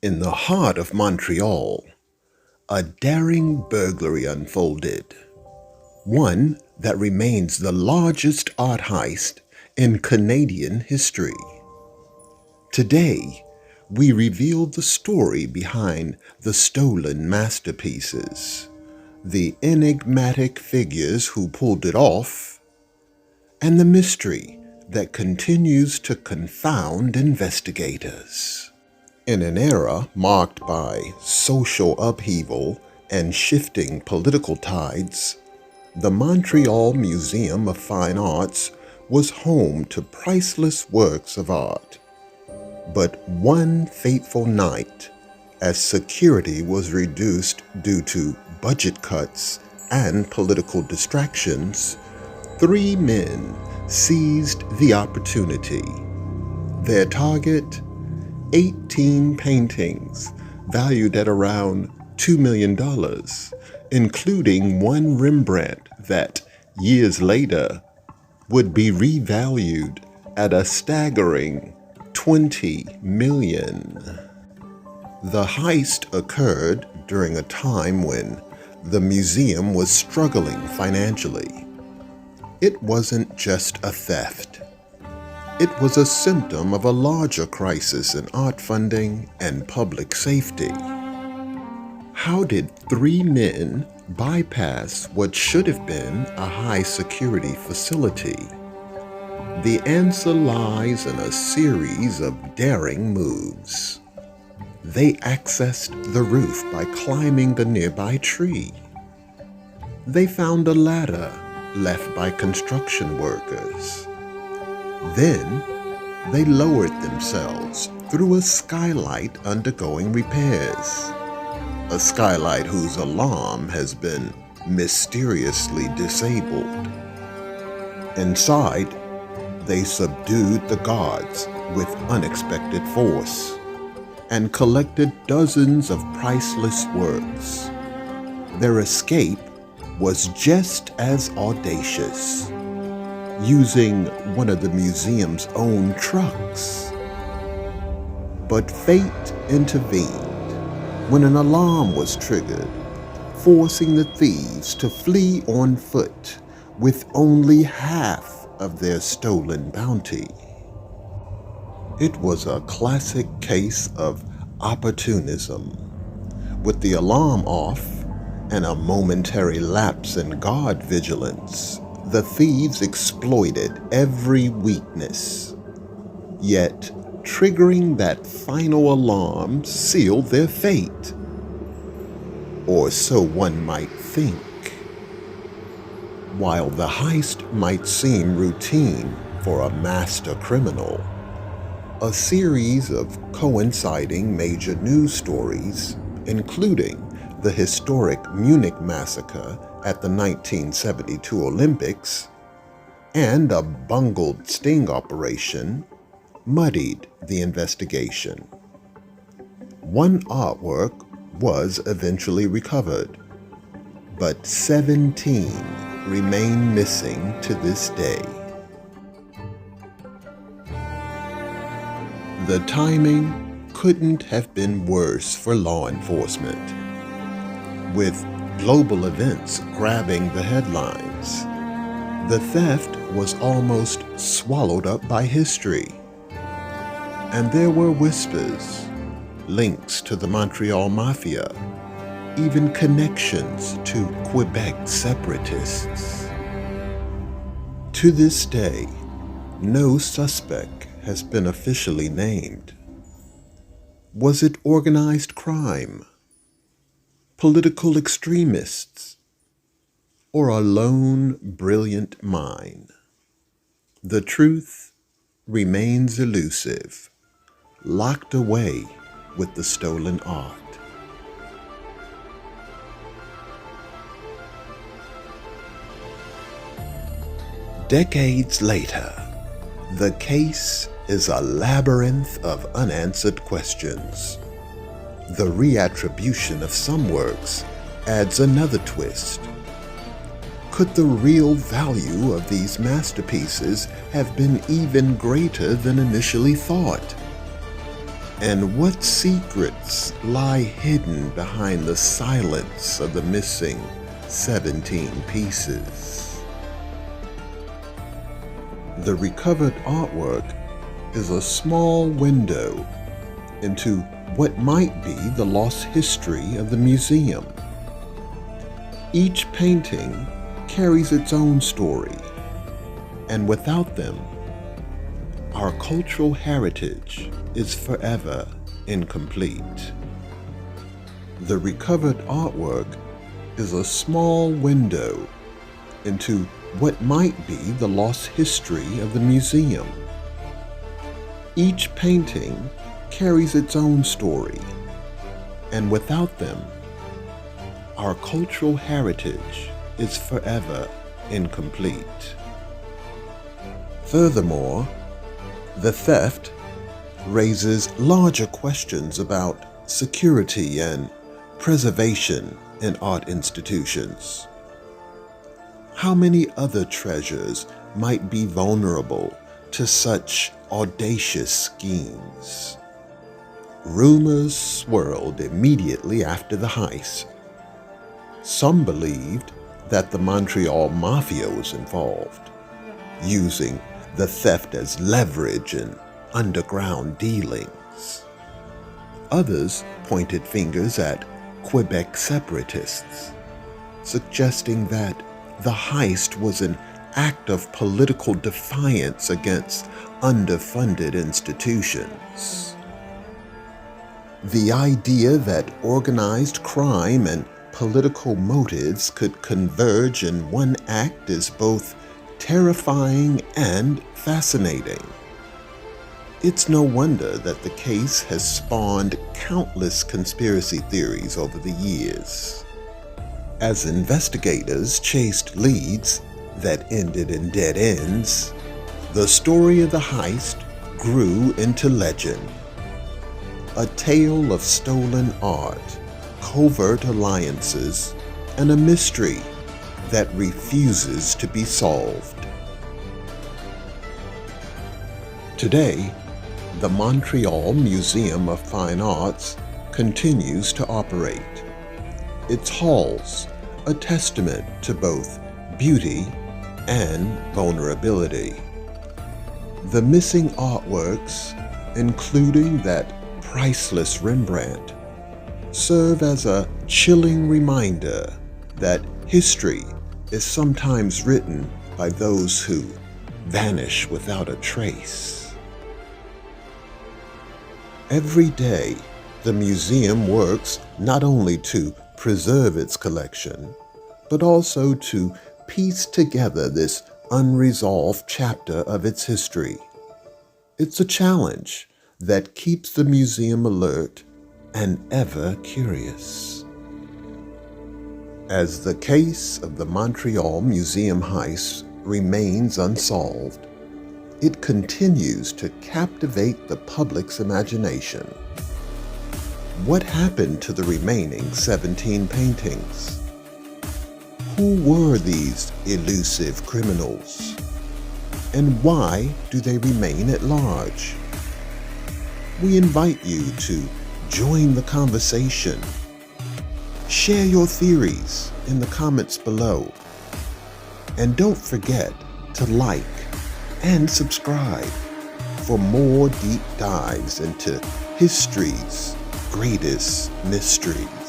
In the heart of Montreal, a daring burglary unfolded, one that remains the largest art heist in Canadian history. Today, we reveal the story behind the stolen masterpieces, the enigmatic figures who pulled it off, and the mystery that continues to confound investigators. In an era marked by social upheaval and shifting political tides, the Montreal Museum of Fine Arts was home to priceless works of art. But one fateful night, as security was reduced due to budget cuts and political distractions, three men seized the opportunity. Their target, 18 paintings valued at around $2 million, including one Rembrandt that, years later, would be revalued at a staggering $20 million. The heist occurred during a time when the museum was struggling financially. It wasn't just a theft. It was a symptom of a larger crisis in art funding and public safety. How did three men bypass what should have been a high-security facility? The answer lies in a series of daring moves. They accessed the roof by climbing the nearby tree. They found a ladder left by construction workers. Then, they lowered themselves through a skylight undergoing repairs. A skylight whose alarm has been mysteriously disabled. Inside, they subdued the guards with unexpected force and collected dozens of priceless works. Their escape was just as audacious, using one of the museum's own trucks. But fate intervened when an alarm was triggered, forcing the thieves to flee on foot with only half of their stolen bounty. It was a classic case of opportunism. With the alarm off and a momentary lapse in guard vigilance, the thieves exploited every weakness. Yet, triggering that final alarm sealed their fate. Or so one might think. While the heist might seem routine for a master criminal, a series of coinciding major news stories, including the historic Munich massacre at the 1972 Olympics, and a bungled sting operation, muddied the investigation. One artwork was eventually recovered, but 17 remain missing to this day. The timing couldn't have been worse for law enforcement. With global events grabbing the headlines, the theft was almost swallowed up by history. And there were whispers, links to the Montreal Mafia, even connections to Quebec separatists. To this day, no suspect has been officially named. Was it organized crime, political extremists, or a lone brilliant mind? The truth remains elusive, locked away with the stolen art. Decades later, the case is a labyrinth of unanswered questions. The reattribution of some works adds another twist. Could the real value of these masterpieces have been even greater than initially thought? And what secrets lie hidden behind the silence of the missing 17 pieces? The recovered artwork is a small window into what might be the lost history of the museum. Each painting carries its own story, and without them, our cultural heritage is forever incomplete. The recovered artwork is a small window into what might be the lost history of the museum. Each painting carries its own story, and without them, our cultural heritage is forever incomplete. Furthermore, the theft raises larger questions about security and preservation in art institutions. How many other treasures might be vulnerable to such audacious schemes? Rumors swirled immediately after the heist. Some believed that the Montreal Mafia was involved, using the theft as leverage in underground dealings. Others pointed fingers at Quebec separatists, suggesting that the heist was an act of political defiance against underfunded institutions. The idea that organized crime and political motives could converge in one act is both terrifying and fascinating. It's no wonder that the case has spawned countless conspiracy theories over the years. As investigators chased leads that ended in dead ends, the story of the heist grew into legend. A tale of stolen art, covert alliances, and a mystery that refuses to be solved. Today, the Montreal Museum of Fine Arts continues to operate. Its halls, a testament to both beauty and vulnerability. The missing artworks, including that priceless Rembrandt, serve as a chilling reminder that history is sometimes written by those who vanish without a trace. Every day, the museum works not only to preserve its collection, but also to piece together this unresolved chapter of its history. It's a challenge that keeps the museum alert and ever curious. As the case of the Montreal Museum heist remains unsolved, it continues to captivate the public's imagination. What happened to the remaining 17 paintings? Who were these elusive criminals? And why do they remain at large? We invite you to join the conversation. Share your theories in the comments below. And don't forget to like and subscribe for more deep dives into history's greatest mysteries.